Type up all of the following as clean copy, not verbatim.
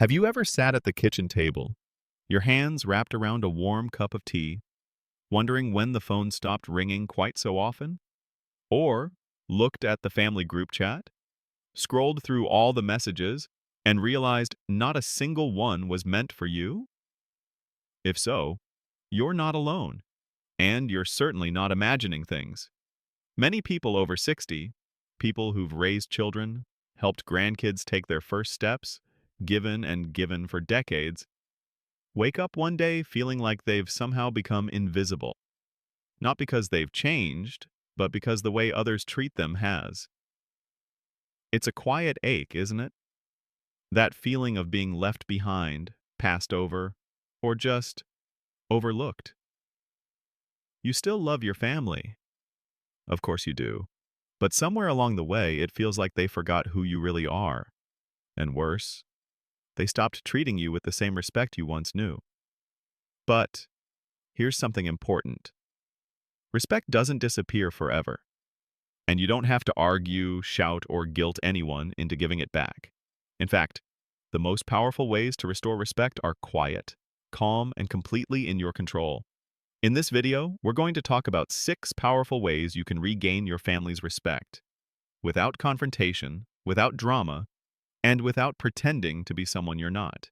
Have you ever sat at the kitchen table, your hands wrapped around a warm cup of tea, wondering when the phone stopped ringing quite so often? Or looked at the family group chat, scrolled through all the messages, and realized not a single one was meant for you? If so, you're not alone, and you're certainly not imagining things. Many people over 60, people who've raised children, helped grandkids take their first steps, given and given for decades, wake up one day feeling like they've somehow become invisible. Not because they've changed, but because the way others treat them has. It's a quiet ache, isn't it? That feeling of being left behind, passed over, or just overlooked. You still love your family. Of course you do. But somewhere along the way, it feels like they forgot who you really are. And worse, they stopped treating you with the same respect you once knew. But here's something important. Respect doesn't disappear forever. And you don't have to argue, shout, or guilt anyone into giving it back. In fact, the most powerful ways to restore respect are quiet, calm, and completely in your control. In this video, we're going to talk about 6 powerful ways you can regain your family's respect, without confrontation, without drama, and without pretending to be someone you're not.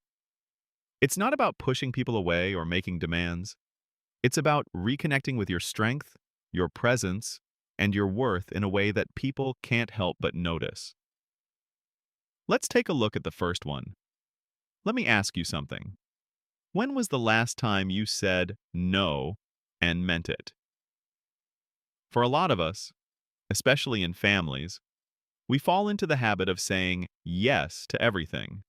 It's not about pushing people away or making demands. It's about reconnecting with your strength, your presence, and your worth in a way that people can't help but notice. Let's take a look at the first one. Let me ask you something. When was the last time you said no and meant it? For a lot of us, especially in families, we fall into the habit of saying yes to everything.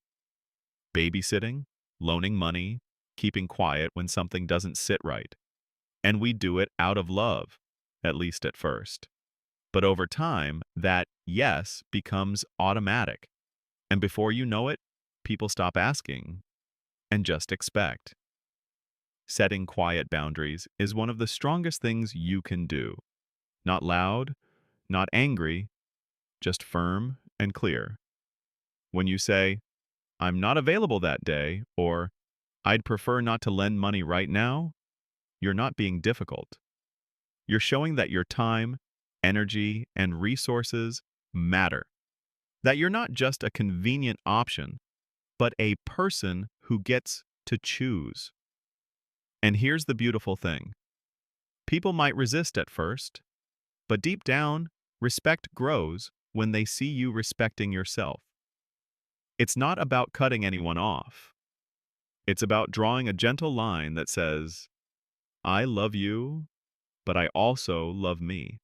Babysitting, loaning money, keeping quiet when something doesn't sit right. And we do it out of love, at least at first. But over time, that yes becomes automatic. And before you know it, people stop asking and just expect. Setting quiet boundaries is one of the strongest things you can do. Not loud, not angry, just firm and clear. When you say, "I'm not available that day," or "I'd prefer not to lend money right now," you're not being difficult. You're showing that your time, energy, and resources matter. That you're not just a convenient option, but a person who gets to choose. And here's the beautiful thing. People might resist at first, but deep down, respect grows when they see you respecting yourself. It's not about cutting anyone off. It's about drawing a gentle line that says, "I love you, but I also love me."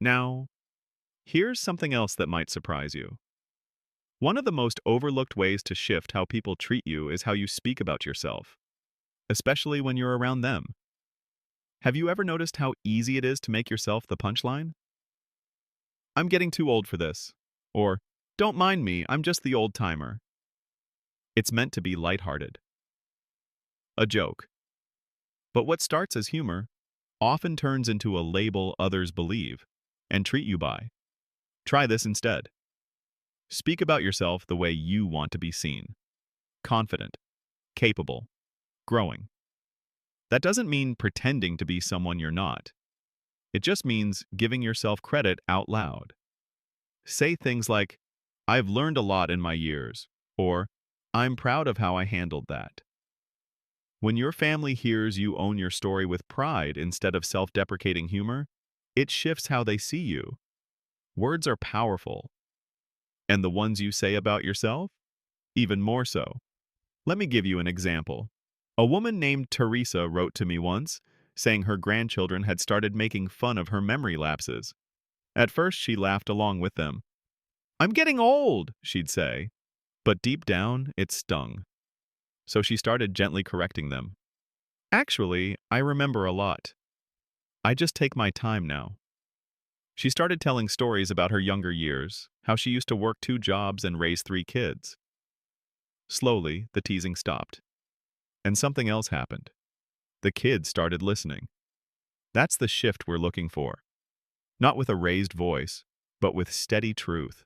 Now, here's something else that might surprise you. One of the most overlooked ways to shift how people treat you is how you speak about yourself, especially when you're around them. Have you ever noticed how easy it is to make yourself the punchline? "I'm getting too old for this," or "Don't mind me, I'm just the old timer." It's meant to be lighthearted, a joke. But what starts as humor often turns into a label others believe and treat you by. Try this instead. Speak about yourself the way you want to be seen. Confident, capable, growing. That doesn't mean pretending to be someone you're not. It just means giving yourself credit out loud. Say things like, "I've learned a lot in my years," or "I'm proud of how I handled that." When your family hears you own your story with pride instead of self-deprecating humor, it shifts how they see you. Words are powerful. And the ones you say about yourself? Even more so. Let me give you an example. A woman named Teresa wrote to me once, saying her grandchildren had started making fun of her memory lapses. At first, she laughed along with them. "I'm getting old," she'd say. But deep down, it stung. So she started gently correcting them. "Actually, I remember a lot. I just take my time now." She started telling stories about her younger years, how she used to work 2 jobs and raise 3 kids. Slowly, the teasing stopped. And something else happened. The kids started listening. That's the shift we're looking for. Not with a raised voice, but with steady truth.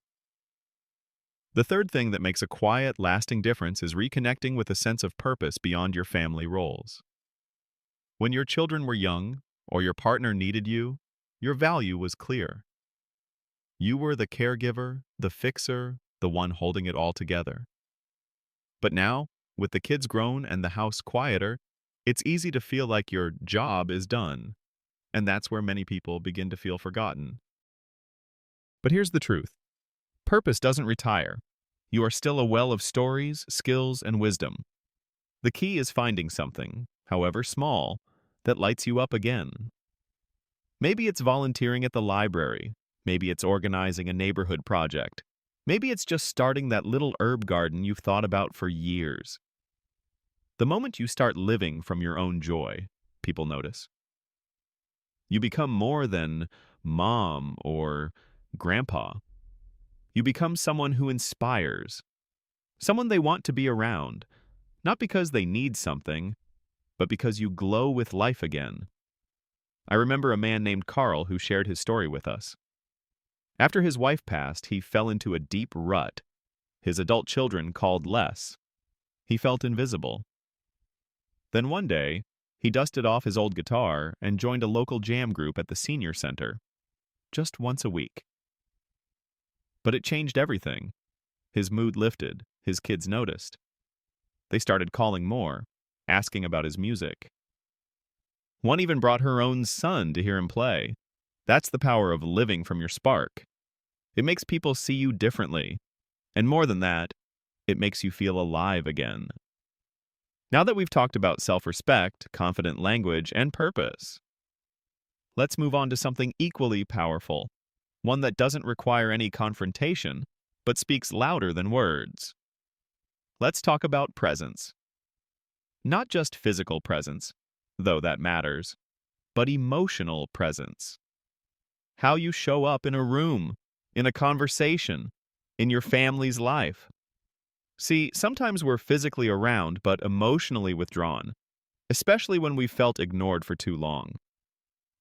The third thing that makes a quiet, lasting difference is reconnecting with a sense of purpose beyond your family roles. When your children were young, or your partner needed you, your value was clear. You were the caregiver, the fixer, the one holding it all together. But now, with the kids grown and the house quieter, it's easy to feel like your job is done, and that's where many people begin to feel forgotten. But here's the truth. Purpose doesn't retire. You are still a well of stories, skills, and wisdom. The key is finding something, however small, that lights you up again. Maybe it's volunteering at the library. Maybe it's organizing a neighborhood project. Maybe it's just starting that little herb garden you've thought about for years. The moment you start living from your own joy, people notice. You become more than mom or grandpa. You become someone who inspires, someone they want to be around, not because they need something, but because you glow with life again. I remember a man named Carl who shared his story with us. After his wife passed, he fell into a deep rut. His adult children called less. He felt invisible. Then one day, he dusted off his old guitar and joined a local jam group at the senior center, just once a week. But it changed everything. His mood lifted, his kids noticed. They started calling more, asking about his music. One even brought her own son to hear him play. That's the power of living from your spark. It makes people see you differently. And more than that, it makes you feel alive again. Now that we've talked about self-respect, confident language, and purpose, let's move on to something equally powerful, one that doesn't require any confrontation, but speaks louder than words. Let's talk about presence. Not just physical presence, though that matters, but emotional presence. How you show up in a room, in a conversation, in your family's life. See, sometimes we're physically around but emotionally withdrawn, especially when we've felt ignored for too long.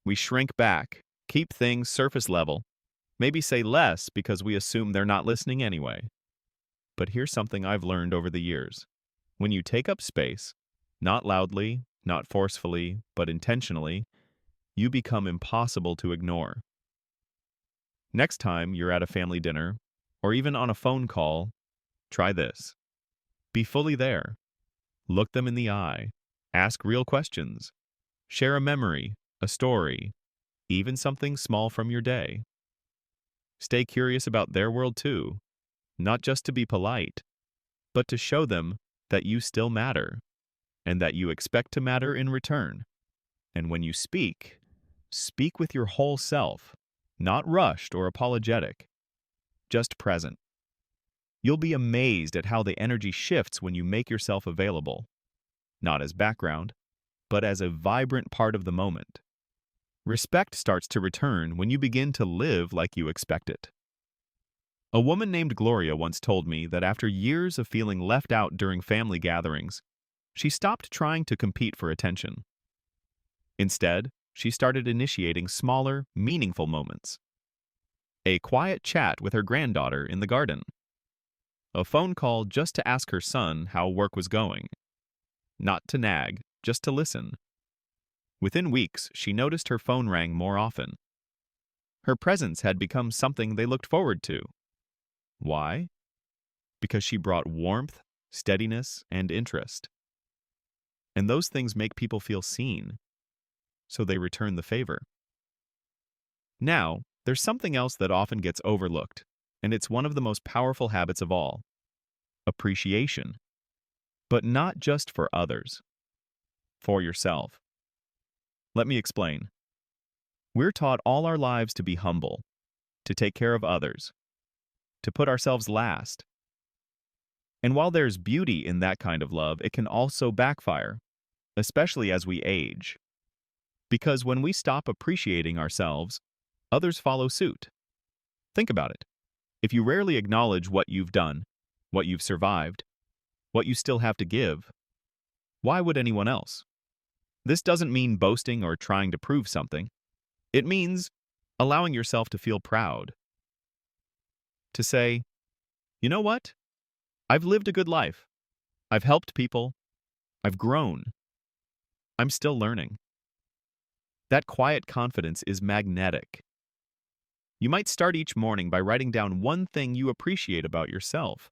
We shrink back, keep things surface level, maybe say less because we assume they're not listening anyway. But here's something I've learned over the years. When you take up space, not loudly, not forcefully, but intentionally, you become impossible to ignore. Next time you're at a family dinner, or even on a phone call, try this. Be fully there. Look them in the eye. Ask real questions. Share a memory, a story, even something small from your day. Stay curious about their world too, not just to be polite, but to show them that you still matter, and that you expect to matter in return. And when you speak, speak with your whole self, not rushed or apologetic, just present. You'll be amazed at how the energy shifts when you make yourself available, not as background, but as a vibrant part of the moment. Respect starts to return when you begin to live like you expect it. A woman named Gloria once told me that after years of feeling left out during family gatherings, she stopped trying to compete for attention. Instead, she started initiating smaller, meaningful moments. A quiet chat with her granddaughter in the garden. A phone call just to ask her son how work was going. Not to nag, just to listen. Within weeks, she noticed her phone rang more often. Her presence had become something they looked forward to. Why? Because she brought warmth, steadiness, and interest. And those things make people feel seen, so they return the favor. Now, there's something else that often gets overlooked, and it's one of the most powerful habits of all. Appreciation. But not just for others. For yourself. Let me explain. We're taught all our lives to be humble, to take care of others, to put ourselves last. And while there's beauty in that kind of love, it can also backfire, especially as we age. Because when we stop appreciating ourselves, others follow suit. Think about it. If you rarely acknowledge what you've done, what you've survived, what you still have to give, why would anyone else? This doesn't mean boasting or trying to prove something. It means allowing yourself to feel proud. To say, You know what? I've lived a good life. I've helped people. I've grown. I'm still learning. That quiet confidence is magnetic. You might start each morning by writing down one thing you appreciate about yourself.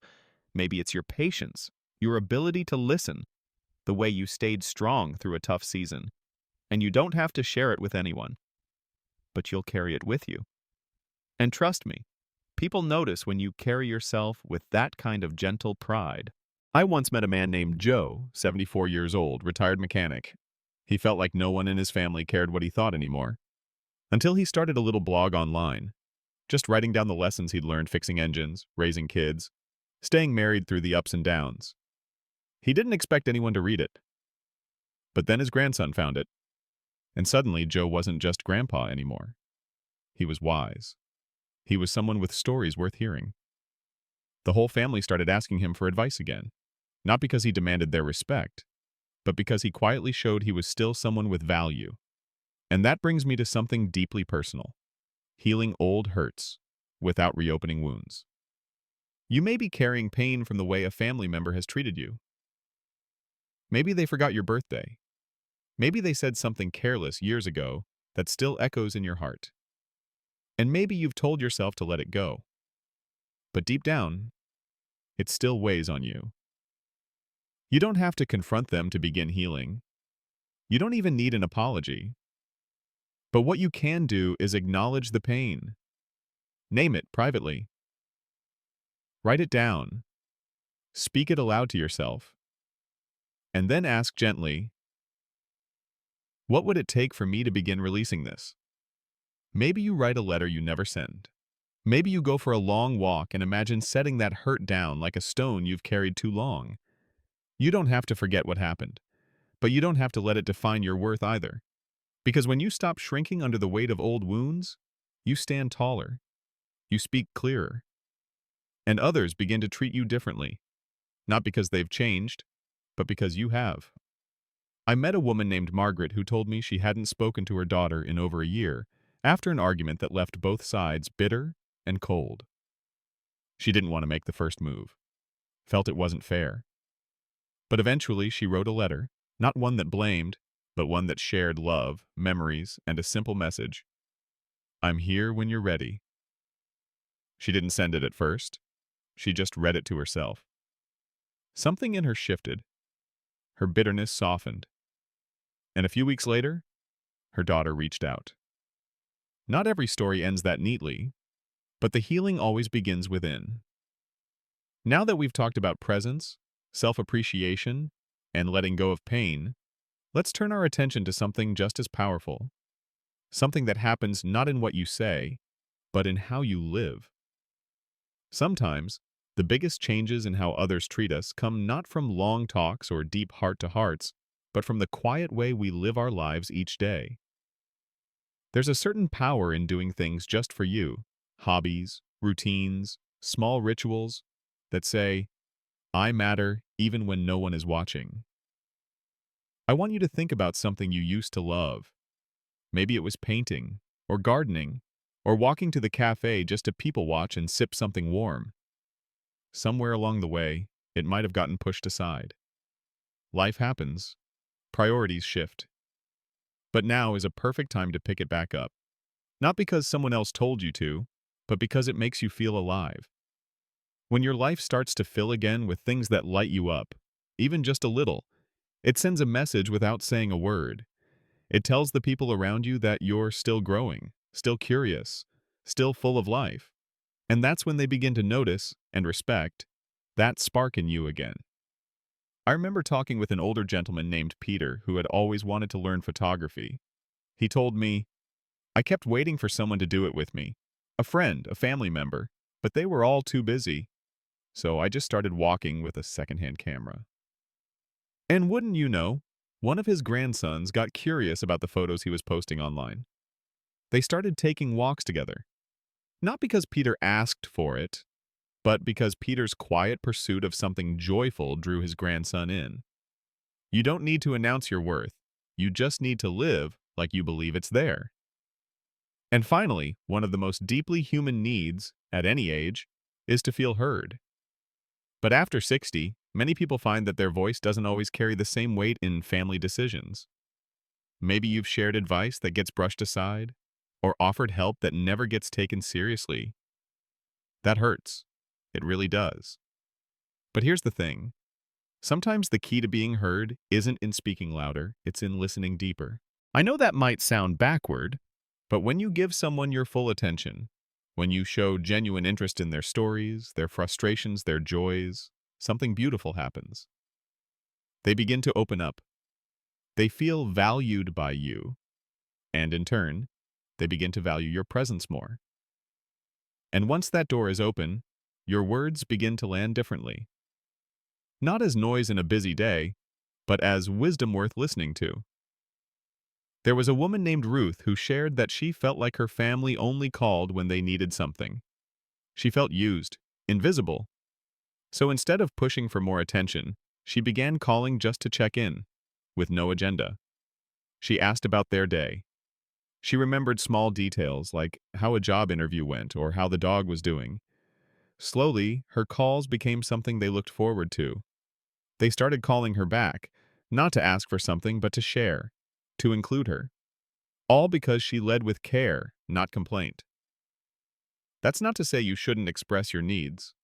Maybe it's your patience, your ability to listen, the way you stayed strong through a tough season. And you don't have to share it with anyone, but you'll carry it with you. And trust me, people notice when you carry yourself with that kind of gentle pride. I once met a man named Joe, 74 years old, retired mechanic. He felt like no one in his family cared what he thought anymore. Until he started a little blog online, just writing down the lessons he'd learned fixing engines, raising kids, staying married through the ups and downs. He didn't expect anyone to read it. But then his grandson found it, and suddenly Joe wasn't just grandpa anymore. He was wise. He was someone with stories worth hearing. The whole family started asking him for advice again, not because he demanded their respect, but because he quietly showed he was still someone with value. And that brings me to something deeply personal: healing old hurts without reopening wounds. You may be carrying pain from the way a family member has treated you. Maybe they forgot your birthday. Maybe they said something careless years ago that still echoes in your heart. And maybe you've told yourself to let it go. But deep down, it still weighs on you. You don't have to confront them to begin healing. You don't even need an apology. But what you can do is acknowledge the pain. Name it privately. Write it down. Speak it aloud to yourself. And then ask gently, what would it take for me to begin releasing this? Maybe you write a letter you never send. Maybe you go for a long walk and imagine setting that hurt down like a stone you've carried too long. You don't have to forget what happened, but you don't have to let it define your worth either. Because when you stop shrinking under the weight of old wounds, you stand taller, you speak clearer, and others begin to treat you differently, not because they've changed, but because you have. I met a woman named Margaret who told me she hadn't spoken to her daughter in over a year after an argument that left both sides bitter and cold. She didn't want to make the first move, felt it wasn't fair. But eventually she wrote a letter, not one that blamed, but one that shared love, memories, and a simple message. I'm here when you're ready. She didn't send it at first. She just read it to herself. Something in her shifted. Her bitterness softened. And a few weeks later, her daughter reached out. Not every story ends that neatly, but the healing always begins within. Now that we've talked about presence, self-appreciation, and letting go of pain, let's turn our attention to something just as powerful. Something that happens not in what you say, but in how you live. Sometimes, the biggest changes in how others treat us come not from long talks or deep heart-to-hearts, but from the quiet way we live our lives each day. There's a certain power in doing things just for you, hobbies, routines, small rituals that say, I matter even when no one is watching. I want you to think about something you used to love. Maybe it was painting, or gardening, or walking to the cafe just to people watch and sip something warm. Somewhere along the way, it might have gotten pushed aside. Life happens. Priorities shift. But now is a perfect time to pick it back up. Not because someone else told you to, but because it makes you feel alive. When your life starts to fill again with things that light you up, even just a little, it sends a message without saying a word. It tells the people around you that you're still growing, still curious, still full of life. And that's when they begin to notice and respect that spark in you again. I remember talking with an older gentleman named Peter who had always wanted to learn photography. He told me, I kept waiting for someone to do it with me, a friend, a family member, but they were all too busy. So I just started walking with a secondhand camera. And wouldn't you know, one of his grandsons got curious about the photos he was posting online. They started taking walks together. Not because Peter asked for it, but because Peter's quiet pursuit of something joyful drew his grandson in. You don't need to announce your worth. You just need to live like you believe it's there. And finally, one of the most deeply human needs, at any age, is to feel heard. But after 60, many people find that their voice doesn't always carry the same weight in family decisions. Maybe you've shared advice that gets brushed aside, or offered help that never gets taken seriously. That hurts. It really does. But here's the thing. Sometimes the key to being heard isn't in speaking louder, it's in listening deeper. I know that might sound backward, but when you give someone your full attention, when you show genuine interest in their stories, their frustrations, their joys, something beautiful happens. They begin to open up. They feel valued by you, and in turn, they begin to value your presence more. And once that door is open, your words begin to land differently. Not as noise in a busy day, but as wisdom worth listening to. There was a woman named Ruth who shared that she felt like her family only called when they needed something. She felt used, invisible. So instead of pushing for more attention, she began calling just to check in, with no agenda. She asked about their day. She remembered small details like how a job interview went or how the dog was doing. Slowly, her calls became something they looked forward to. They started calling her back, not to ask for something but to share, to include her. All because she led with care, not complaint. That's not to say you shouldn't express your needs.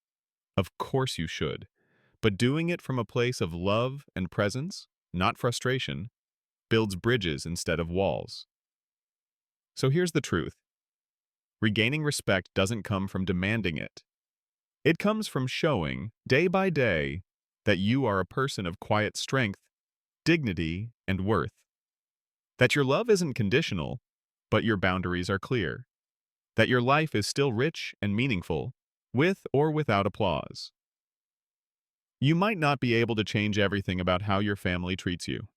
Of course you should. But doing it from a place of love and presence, not frustration, builds bridges instead of walls. So here's the truth. Regaining respect doesn't come from demanding it. It comes from showing, day by day, that you are a person of quiet strength, dignity, and worth. That your love isn't conditional, but your boundaries are clear. That your life is still rich and meaningful, with or without applause. You might not be able to change everything about how your family treats you.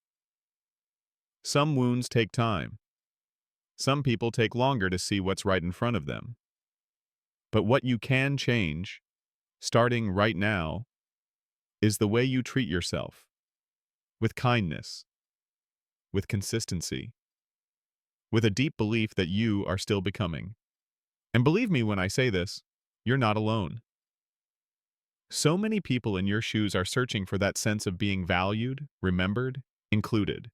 Some wounds take time. Some people take longer to see what's right in front of them. But what you can change, starting right now, is the way you treat yourself. With kindness. With consistency. With a deep belief that you are still becoming. And believe me when I say this, you're not alone. So many people in your shoes are searching for that sense of being valued, remembered, included.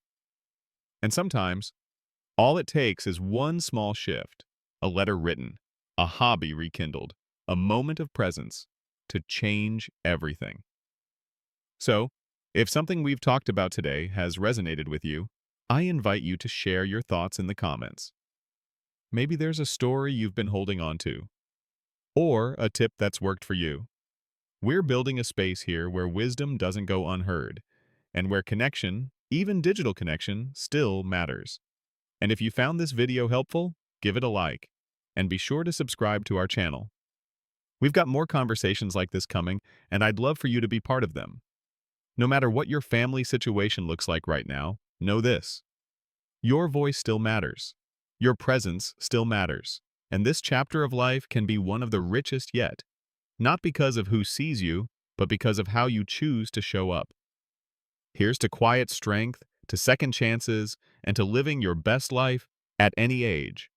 And sometimes, all it takes is one small shift, a letter written, a hobby rekindled, a moment of presence to change everything. So, if something we've talked about today has resonated with you, I invite you to share your thoughts in the comments. Maybe there's a story you've been holding on to, or a tip that's worked for you. We're building a space here where wisdom doesn't go unheard, and where connection, even digital connection, still matters. And if you found this video helpful, give it a like, and be sure to subscribe to our channel. We've got more conversations like this coming, and I'd love for you to be part of them. No matter what your family situation looks like right now, know this. Your voice still matters. Your presence still matters. And this chapter of life can be one of the richest yet. Not because of who sees you, but because of how you choose to show up. Here's to quiet strength, to second chances, and to living your best life at any age.